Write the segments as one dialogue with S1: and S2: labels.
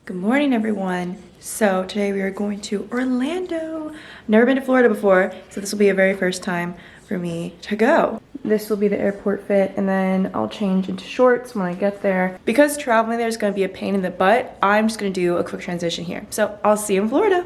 S1: Good morning, everyone. So today we are going to Orlando. Never been to Florida before, so this will be a very first time for me to go. This will be the airport fit, and then I'll change into shorts when I get there. Because traveling there is going to be a pain in the butt, I'm just going to do a quick transition here. So I'll see you in Florida.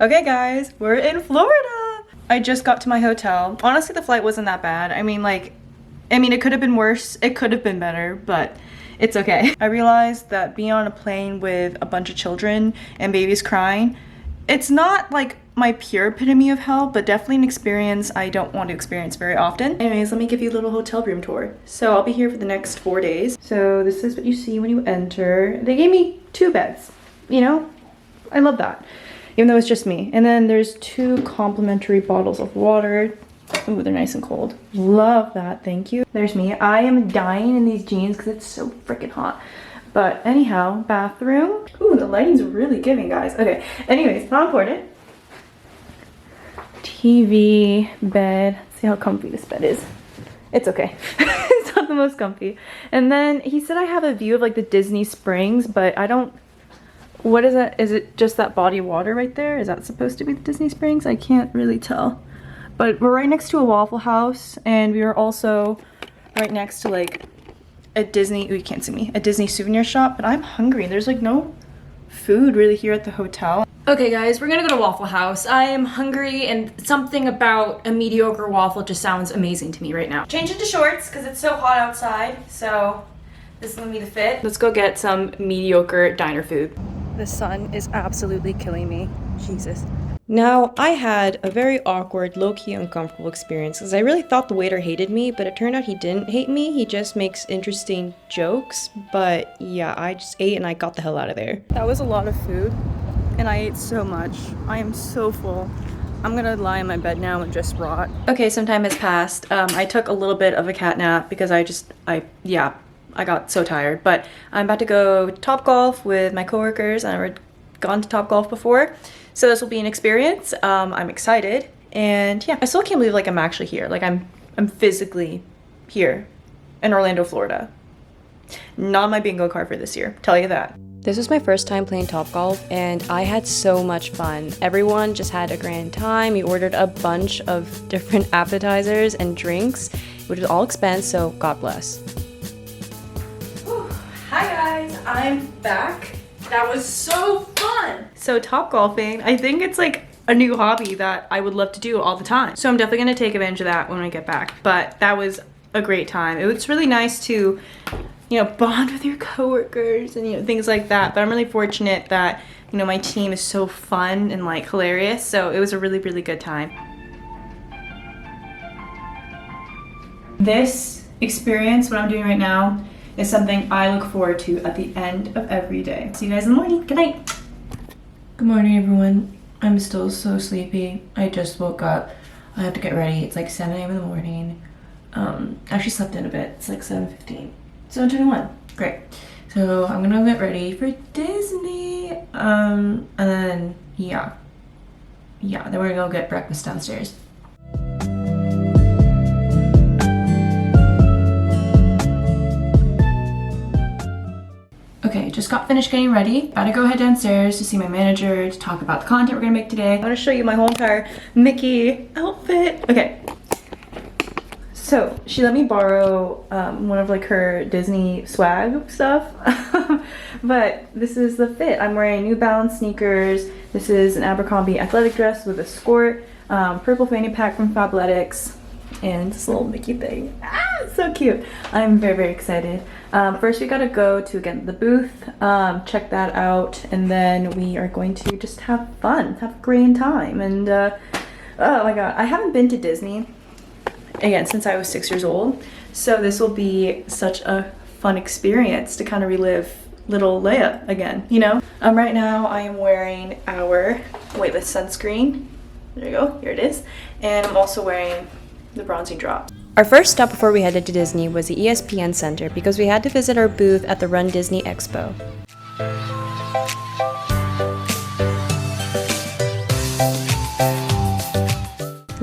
S1: Okay, guys, we're in Florida. I just got to my hotel. Honestly, the flight wasn't that bad. I mean, it could have been worse. It could have been better, but it's okay. I realized that being on a plane with a bunch of children and babies crying, it's not like my pure epitome of hell, but definitely an experience I don't want to experience very often. Anyways, let me give you a little hotel room tour. So I'll be here for the next 4 days. So this is what you see when you enter. They gave me 2 beds, you know? I love that, even though it's just me. And then there's 2 complimentary bottles of water. Ooh, they're nice and cold. Love that, thank you. There's me. I am dying in these jeans because it's so freaking hot. But anyhow, bathroom. Ooh, the lighting's really giving, guys. Okay, anyways, not important. TV, bed. Let's see how comfy this bed is. It's okay. It's not the most comfy. And then he said I have a view of like the Disney Springs, but I don't... What is that? Is it just that body of water right there? Is that supposed to be the Disney Springs? I can't really tell. But we're right next to a Waffle House, and we are also right next to like a Disney, oh, you can't see me, a Disney souvenir shop, but I'm hungry. There's like no food really here at the hotel.
S2: Okay guys, we're gonna go to Waffle House. I am hungry and something about a mediocre waffle just sounds amazing to me right now. Change into shorts because it's so hot outside, so this is gonna be the fit.
S1: Let's go get some mediocre diner food. The sun is absolutely killing me. Jesus. Now, I had a very awkward, low-key uncomfortable experience because I really thought the waiter hated me, but it turned out he didn't hate me. He just makes interesting jokes. But yeah, I just ate and I got the hell out of there. That was a lot of food and I ate so much. I am so full. I'm gonna lie in my bed now and just rot. Okay, some time has passed. I took a little bit of a cat nap because I got so tired. But I'm about to go Topgolf with my coworkers. I've never gone to Topgolf before. So this will be an experience. I'm excited, and yeah, I still can't believe like I'm actually here. Like I'm physically here in Orlando, Florida. Not my bingo card for this year, tell you that. This was my first time playing Topgolf, and I had so much fun. Everyone just had a grand time. We ordered a bunch of different appetizers and drinks, which was all expense, so God bless. Whew. Hi guys, I'm back. That was so fun! So Topgolfing, I think it's like a new hobby that I would love to do all the time. So I'm definitely gonna take advantage of that when I get back. But that was a great time. It was really nice to, you know, bond with your coworkers and, you know, things like that. But I'm really fortunate that, you know, my team is so fun and like hilarious. So it was a really, really good time. This experience, what I'm doing right now, is something I look forward to at the end of every day. See you guys in the morning. Good night. Good morning, everyone. I'm still so sleepy. I just woke up. I have to get ready. It's like 7 a.m. in the morning. Actually slept in a bit. It's like 7:15. 7:21. Great. So I'm gonna get ready for Disney. And then yeah, then we're gonna go get breakfast downstairs. Okay, just got finished getting ready. About to go head downstairs to see my manager to talk about the content we're gonna make today. I wanna show you my whole entire Mickey outfit. Okay, so she let me borrow one of like her Disney swag stuff. But this is the fit. I'm wearing New Balance sneakers. This is an Abercrombie athletic dress with a skirt, purple fanny pack from Fabletics, and this little Mickey thing. Ah, so cute. I'm very, very excited. First we gotta go to, again, the booth, check that out, and then we are going to just have fun, have a great time. And oh my god, I haven't been to Disney, again, since I was 6 years old, so this will be such a fun experience to kind of relive little Leia again, you know? Right now I am wearing our weightless sunscreen. There you go, here it is. And I'm also wearing the bronzing drop. Our first stop before we headed to Disney was the ESPN Center because we had to visit our booth at the Run Disney Expo.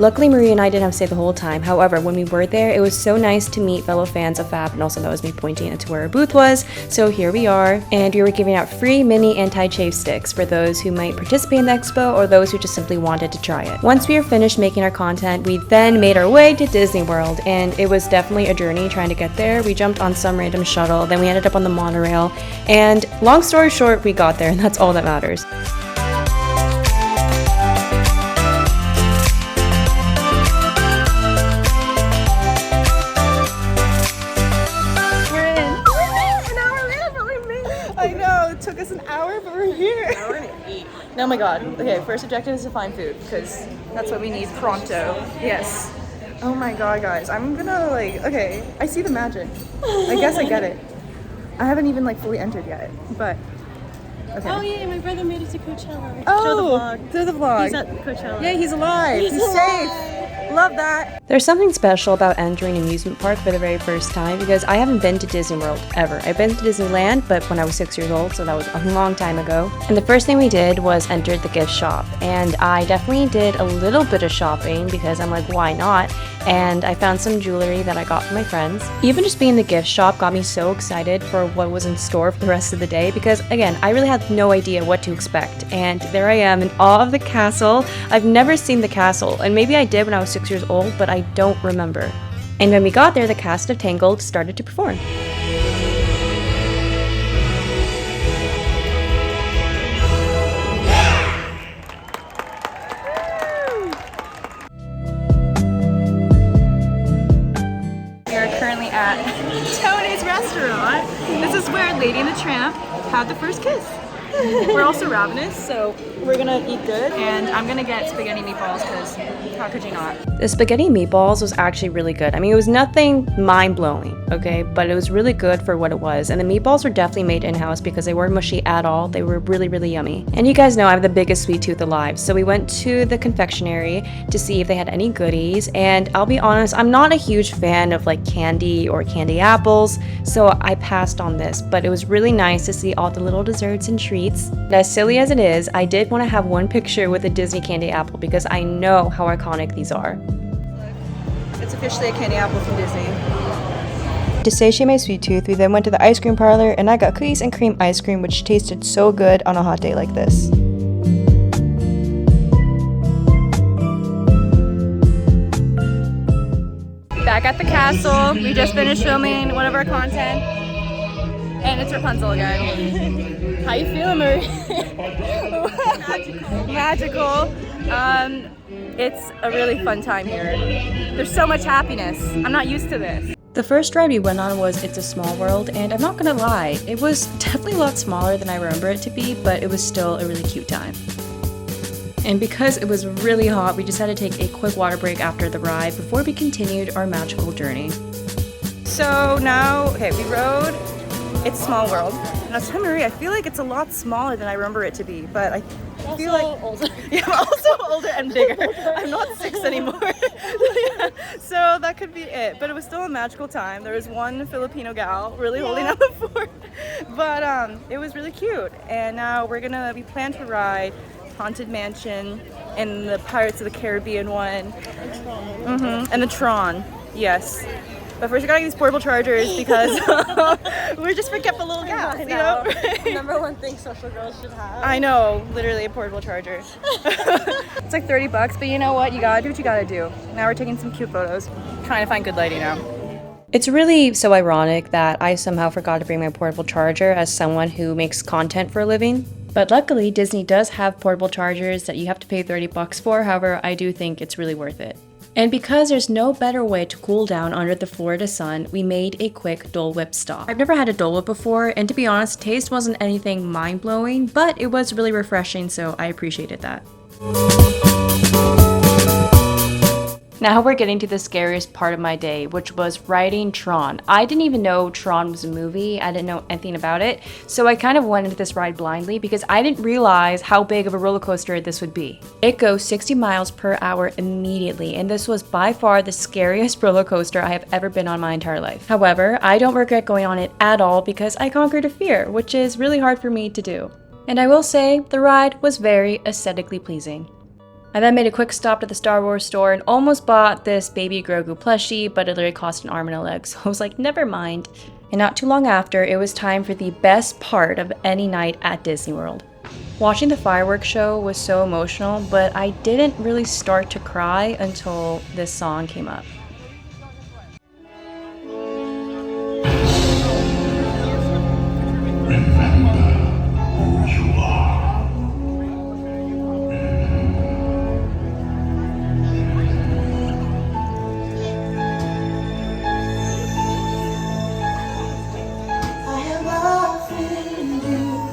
S1: Luckily, Marie and I didn't have to stay the whole time. However, when we were there, it was so nice to meet fellow fans of Fab, and also that was me pointing into where our booth was. So here we are, and we were giving out free mini anti-chafe sticks for those who might participate in the expo or those who just simply wanted to try it. Once we were finished making our content, we then made our way to Disney World, and it was definitely a journey trying to get there. We jumped on some random shuttle, then we ended up on the monorail, and long story short, we got there, and that's all that matters.
S3: Took us an hour, but we're here. Now we're gonna eat. Oh my god. Okay, first objective is to find food, because that's what we need pronto. Yes. Oh my god, guys. I'm gonna okay, I see the magic. I guess I get it. I haven't even fully entered yet, but okay.
S4: Oh yeah, my brother made it to Coachella.
S3: Oh,
S4: show the vlog.
S3: Do the vlog.
S4: He's at Coachella.
S3: Yeah, he's alive. He's safe. Love that.
S1: There's something special about entering an amusement park for the very first time because I haven't been to Disney World ever. I've been to Disneyland, but when I was 6 years old, so that was a long time ago. And the first thing we did was enter the gift shop. And I definitely did a little bit of shopping because I'm like, why not? And I found some jewelry that I got from my friends. Even just being in the gift shop got me so excited for what was in store for the rest of the day because, again, I really had no idea what to expect. And there I am in awe of the castle. I've never seen the castle, and maybe I did when I was 6 years old, but I don't remember. And when we got there, the cast of Tangled started to perform.
S3: We are currently at Tony's restaurant. This is where Lady and the Tramp had the first kiss. We're also ravenous, so we're gonna eat good. And I'm gonna get spaghetti meatballs because how could you not?
S1: The spaghetti meatballs was actually really good. I mean, it was nothing mind-blowing, okay? But it was really good for what it was. And the meatballs were definitely made in-house because they weren't mushy at all. They were really, really yummy. And you guys know I have the biggest sweet tooth alive. So we went to the confectionery to see if they had any goodies. And I'll be honest, I'm not a huge fan of candy or candy apples. So I passed on this. But it was really nice to see all the little desserts and treats. And as silly as it is, I did want to have one picture with a Disney candy apple because I know how iconic these are.
S3: It's officially a candy apple from Disney.
S1: To satiate my sweet tooth, we then went to the ice cream parlor and I got cookies and cream ice cream, which tasted so good on a hot day like this.
S3: Back at the castle, we just finished filming one of our content, and it's Rapunzel again. How you feeling, Marie? Magical. It's a really fun time here. There's so much happiness. I'm not used to this.
S1: The first ride we went on was It's a Small World, and I'm not gonna lie, it was definitely a lot smaller than I remember it to be, but it was still a really cute time. And because it was really hot, we just had to take a quick water break after the ride before we continued our magical journey.
S3: So now, okay, we rode It's a Small World. And I was telling Marie, I feel like it's a lot smaller than I remember it to be, but I feel like
S4: older.
S3: Yeah, I'm also older and bigger. I'm not 6 anymore. Yeah, so that could be it. But it was still a magical time. There was one Filipino gal really holding up the fort. But it was really cute. And now we plan to ride Haunted Mansion and the Pirates of the Caribbean one. And the Tron, yes. But first we gotta get these portable chargers because we're just forgetful little gals, you know?
S4: Number one thing social girls should have.
S3: I know, literally a portable charger. It's like $30, but you know what? You gotta do what you gotta do. Now we're taking some cute photos. Trying to find good lighting now.
S1: It's really so ironic that I somehow forgot to bring my portable charger as someone who makes content for a living. But luckily, Disney does have portable chargers that you have to pay $30 for. However, I do think it's really worth it. And because there's no better way to cool down under the Florida sun, we made a quick Dole Whip stop. I've never had a Dole Whip before, and to be honest, taste wasn't anything mind-blowing, but it was really refreshing, so I appreciated that. Now we're getting to the scariest part of my day, which was riding Tron. I didn't even know Tron was a movie. I didn't know anything about it. So I kind of went into this ride blindly because I didn't realize how big of a roller coaster this would be. It goes 60 miles per hour immediately, and this was by far the scariest roller coaster I have ever been on my entire life. However, I don't regret going on it at all because I conquered a fear, which is really hard for me to do. And I will say, the ride was very aesthetically pleasing. I then made a quick stop to the Star Wars store and almost bought this baby Grogu plushie, but it literally cost an arm and a leg, so I was like, never mind. And not too long after, it was time for the best part of any night at Disney World. Watching the fireworks show was so emotional, but I didn't really start to cry until this song came up.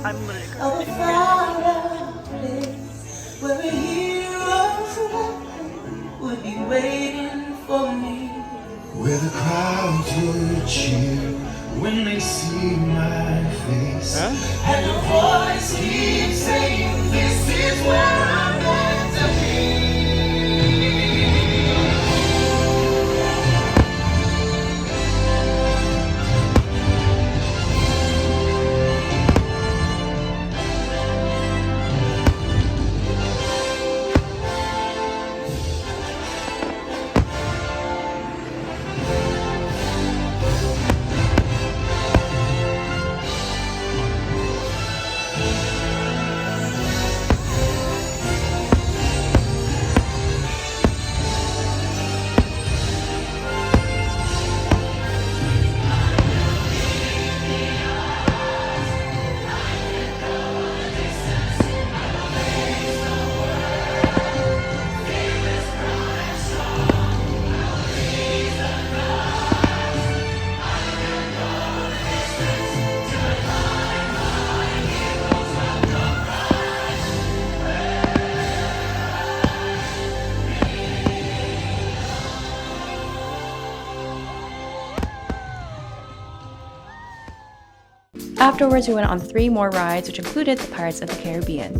S3: I'm literally crying.
S5: Where a hero's would be waiting for me. Where the crowds would cheer when they see my face. And the voice keeps saying, this is where I'm meant to be.
S1: Afterwards, we went on 3 more rides, which included the Pirates of the Caribbean.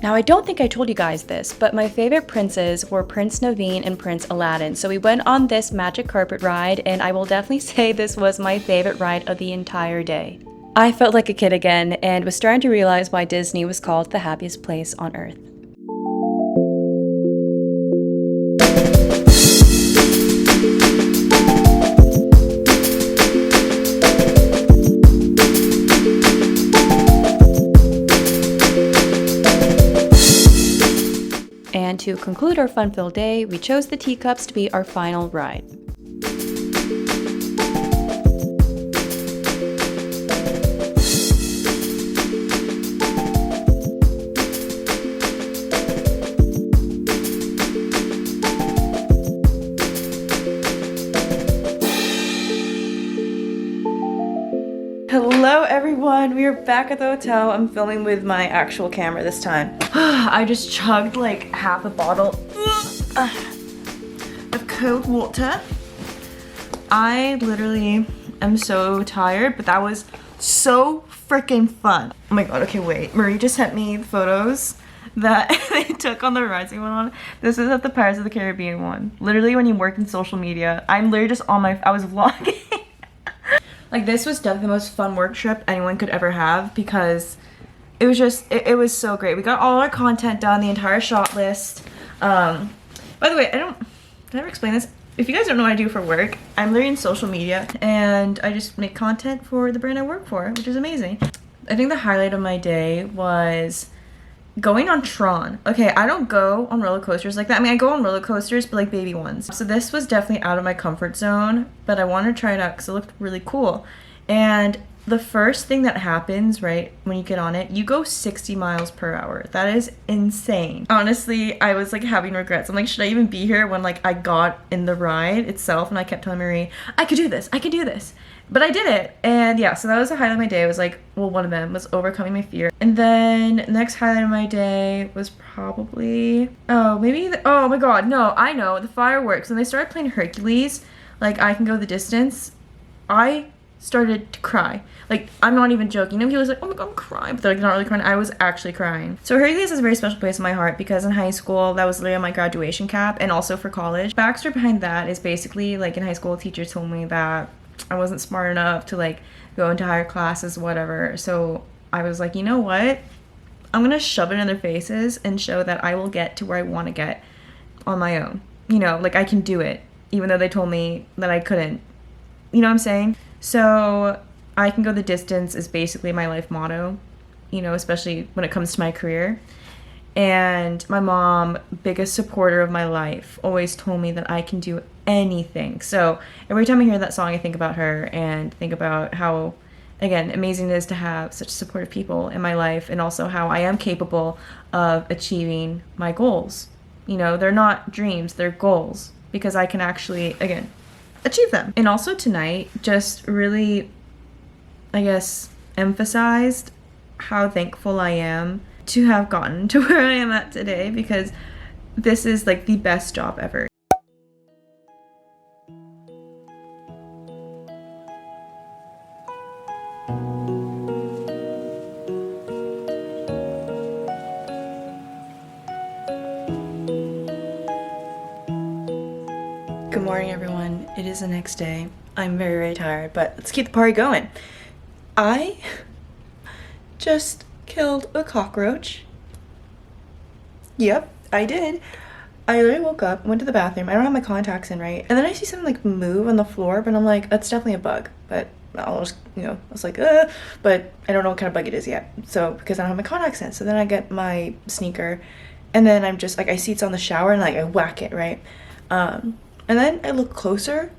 S1: Now, I don't think I told you guys this, but my favorite princes were Prince Naveen and Prince Aladdin. So we went on this magic carpet ride, and I will definitely say this was my favorite ride of the entire day. I felt like a kid again and was starting to realize why Disney was called the happiest place on earth. And to conclude our fun-filled day, we chose the teacups to be our final ride. Hello everyone, we are back at the hotel. I'm filming with my actual camera this time. I just chugged like half a bottle of cold water. I literally am so tired, but that was so freaking fun. Oh my god, okay wait, Marie just sent me the photos that they took on the rides we went on. This is at the Pirates of the Caribbean one. Literally when you work in social media, I'm literally just on I was vlogging. Like this was definitely the most fun work trip anyone could ever have because it was just, it was so great. We got all our content done, the entire shot list. By the way, did I ever explain this? If you guys don't know what I do for work, I'm literally in social media and I just make content for the brand I work for, which is amazing. I think the highlight of my day was going on Tron. Okay, I don't go on roller coasters like that. I mean, I go on roller coasters, but like baby ones. So this was definitely out of my comfort zone, but I wanted to try it out because it looked really cool. And the first thing that happens, right, when you get on it, you go 60 miles per hour. That is insane. Honestly, I was like having regrets. I'm like, should I even be here when like I got in the ride itself and I kept telling Marie, I could do this, I could do this. But I did it, and yeah, so that was the highlight of my day. It was like, well, one of them was overcoming my fear. And then next highlight of my day was probably, oh my god, no, I know, the fireworks. When they started playing Hercules, like I Can Go the Distance, I started to cry. Like, I'm not even joking. He was like, oh my god, I'm crying, but they're like not really crying. I was actually crying. So Hercules is a very special place in my heart because in high school, that was literally on my graduation cap and also for college. Backstory behind that is basically like in high school, teachers told me that I wasn't smart enough to like go into higher classes, whatever. So I was like, you know what? I'm gonna shove it in their faces and show that I will get to where I want to get on my own. You know, like I can do it, even though they told me that I couldn't. You know what I'm saying? So I can go the distance is basically my life motto, you know, especially when it comes to my career. And my mom, biggest supporter of my life, always told me that I can do anything. So every time I hear that song, I think about her and think about how, again, amazing it is to have such supportive people in my life, and also how I am capable of achieving my goals. You know, they're not dreams, they're goals, because I can actually, again, achieve them. And also tonight, just really, I guess, emphasized how thankful I am to have gotten to where I am at today, because this is like the best job ever. Good morning, everyone. It is the next day. I'm very, very tired, but let's keep the party going. I just killed a cockroach. Yep, I did. I literally woke up, went to the bathroom. I don't have my contacts in, right? And then I see something like move on the floor, but I'm like, that's definitely a bug. But I'll just, you know, I was like, but I don't know what kind of bug it is yet. So, because I don't have my contacts in. So then I get my sneaker, and then I'm just like, I see it's on the shower, and like I whack it, right? And then I look closer.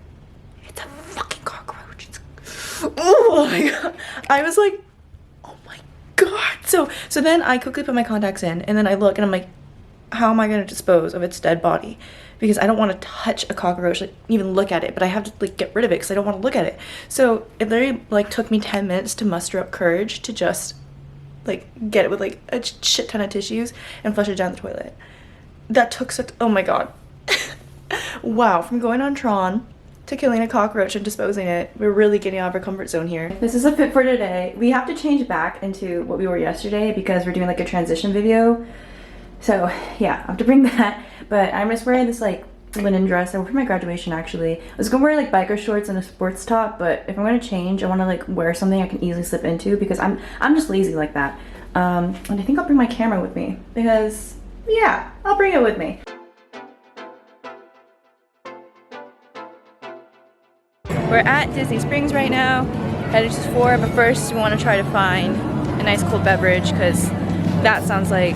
S1: It's a fucking cockroach. Oh my god. I was like, oh my god. So then I quickly put my contacts in, and then I look and I'm like, how am I going to dispose of its dead body? Because I don't want to touch a cockroach, like even look at it, but I have to like get rid of it because I don't want to look at it. So it literally like took me 10 minutes to muster up courage to just like get it with like a shit ton of tissues and flush it down the toilet. That took such, oh my god. Wow, from going on Tron to killing a cockroach and disposing it, we're really getting out of our comfort zone here. This is a fit for today. We have to change back into what we were yesterday because we're doing like a transition video. So yeah, I have to bring that. But I'm just wearing this like linen dress. I wore for my graduation actually. I was gonna wear like biker shorts and a sports top, but if I'm gonna change, I wanna like wear something I can easily slip into because I'm just lazy like that. And I think I'll bring my camera with me because yeah, I'll bring it with me. We're at Disney Springs right now, headed to Sephora, but first we want to try to find a nice cold beverage because that sounds like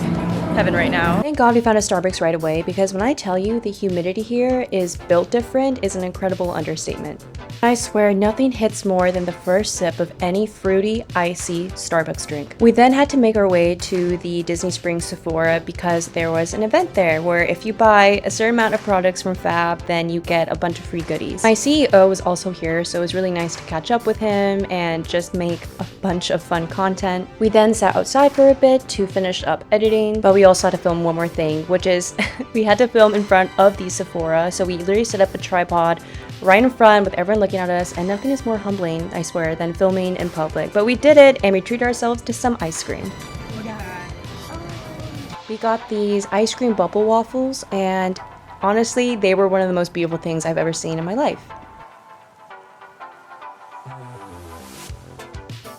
S1: heaven right now. Thank God we found a Starbucks right away, because when I tell you the humidity here is built different is an incredible understatement. I swear nothing hits more than the first sip of any fruity, icy Starbucks drink. We then had to make our way to the Disney Springs Sephora because there was an event there where if you buy a certain amount of products from Fab, then you get a bunch of free goodies. My CEO was also here, so it was really nice to catch up with him and just make a bunch of fun content. We then sat outside for a bit to finish up editing, but we also had to film one more thing, which is we had to film in front of the Sephora, so we literally set up a tripod right in front with everyone looking at us, and nothing is more humbling, I swear, than filming in public. But we did it, and we treated ourselves to some ice cream. We got these ice cream bubble waffles, and honestly, they were one of the most beautiful things I've ever seen in my life.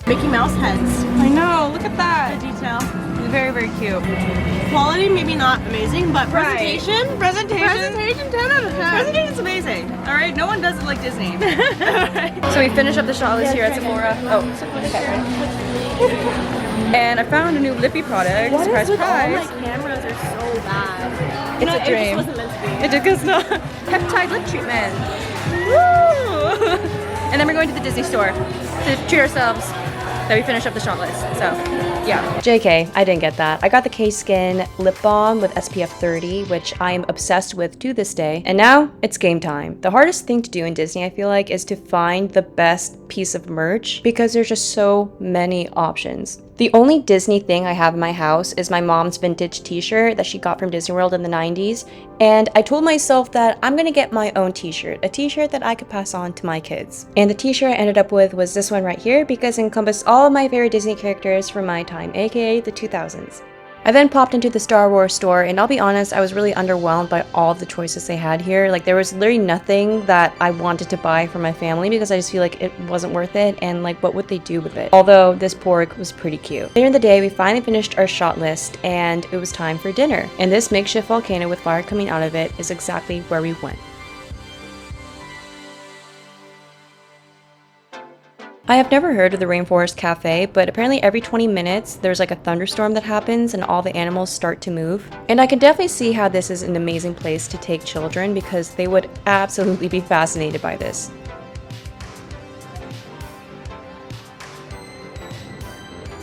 S3: Mickey Mouse heads.
S1: I know, look at that.
S3: The detail.
S1: Very, very cute.
S3: Quality maybe not amazing, but presentation.
S1: Presentation
S3: 10 out of 10. Presentation's amazing.
S1: All right, no one does it like Disney. So we finished up the shot list here at Sephora. Oh, okay, ready? And I found a new lippy product.
S4: What
S1: surprise,
S4: is with
S1: surprise.
S4: all my cameras are so bad?
S1: It's a dream.
S4: It just wasn't meant to be.
S1: It just no peptide lip treatment. Woo! And then we're going to the Disney store to treat ourselves that we finish up the shot list. So, yeah. JK, I didn't get that. I got the K-Skin lip balm with SPF 30, which I am obsessed with to this day. And now it's game time. The hardest thing to do in Disney, I feel like, is to find the best piece of merch because there's just so many options. The only Disney thing I have in my house is my mom's vintage t-shirt that she got from Disney World in the 90s. And I told myself that I'm gonna get my own t-shirt, a t-shirt that I could pass on to my kids. And the t-shirt I ended up with was this one right here because it encompassed all of my favorite Disney characters from my time, aka the 2000s. I then popped into the Star Wars store, and I'll be honest, I was really underwhelmed by all of the choices they had here. Like, there was literally nothing that I wanted to buy for my family because I just feel like it wasn't worth it, and like, what would they do with it? Although this pork was pretty cute. Later in the day, we finally finished our shot list, and it was time for dinner. And this makeshift volcano with fire coming out of it is exactly where we went. I have never heard of the Rainforest Cafe, but apparently every 20 minutes there's like a thunderstorm that happens and all the animals start to move. And I can definitely see how this is an amazing place to take children because they would absolutely be fascinated by this.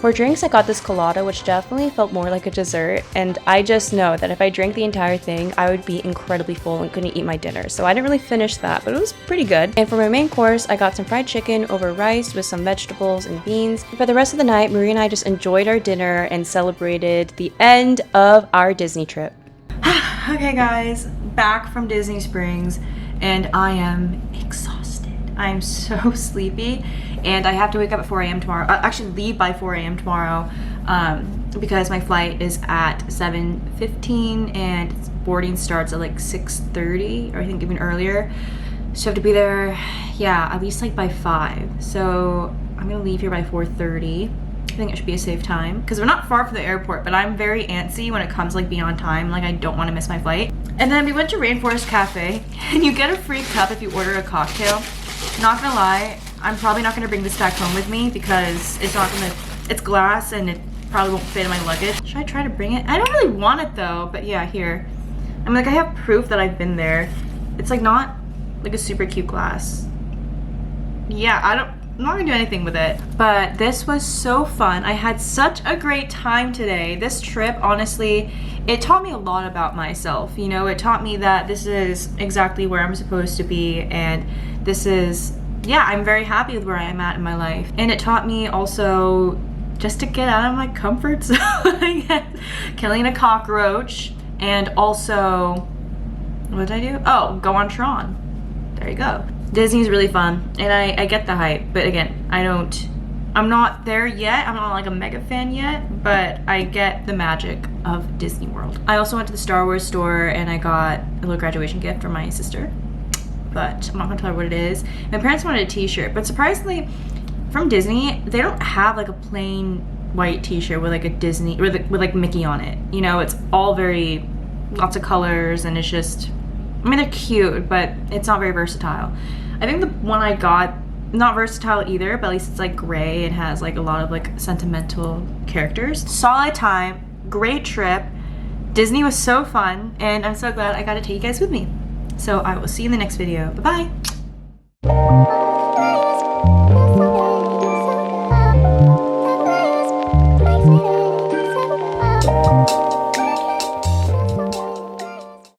S1: For drinks, I got this colada, which definitely felt more like a dessert, and I just know that if I drank the entire thing, I would be incredibly full and couldn't eat my dinner, so I didn't really finish that, but it was pretty good. And for my main course, I got some fried chicken over rice with some vegetables and beans. And for the rest of the night, Marie and I just enjoyed our dinner and celebrated the end of our Disney trip.
S2: Okay guys, back from Disney Springs, and I am exhausted. I'm so sleepy. And I have to wake up at 4 a.m. tomorrow. Actually leave by 4 a.m. tomorrow because my flight is at 7:15 and boarding starts at like 6:30 or I think even earlier. So I have to be there, yeah, at least like by 5. So I'm gonna leave here by 4:30. I think it should be a safe time because we're not far from the airport, but I'm very antsy when it comes like being on time. Like I don't want to miss my flight. And then we went to Rainforest Cafe and you get a free cup if you order a cocktail. Not gonna lie, I'm probably not gonna bring this back home with me because it's glass and it probably won't fit in my luggage. Should I try to bring it? I don't really want it though, but yeah, here. I'm like, I have proof that I've been there. It's like not like a super cute glass. Yeah, I'm not gonna do anything with it. But this was so fun. I had such a great time today. This trip, honestly, it taught me a lot about myself. You know, it taught me that this is exactly where I'm supposed to be, and this is, yeah, I'm very happy with where I am at in my life. And it taught me also just to get out of my comfort zone. Killing a cockroach, and also, what did I do? Oh, go on Tron. There you go. Disney's really fun, and I get the hype, but again, I'm not there yet. I'm not like a mega fan yet, but I get the magic of Disney World. I also went to the Star Wars store and I got a little graduation gift from my sister, but I'm not gonna tell her what it is. My parents wanted a t-shirt, but surprisingly, from Disney, they don't have like a plain white t-shirt with like a Disney, with like Mickey on it. You know, it's all very, lots of colors, and it's just, I mean, they're cute, but it's not very versatile. I think the one I got, not versatile either, but at least it's like gray and has like a lot of like sentimental characters. Solid time, great trip. Disney was so fun, and I'm so glad I got to take you guys with me. So I will see you in the next video. Bye-bye.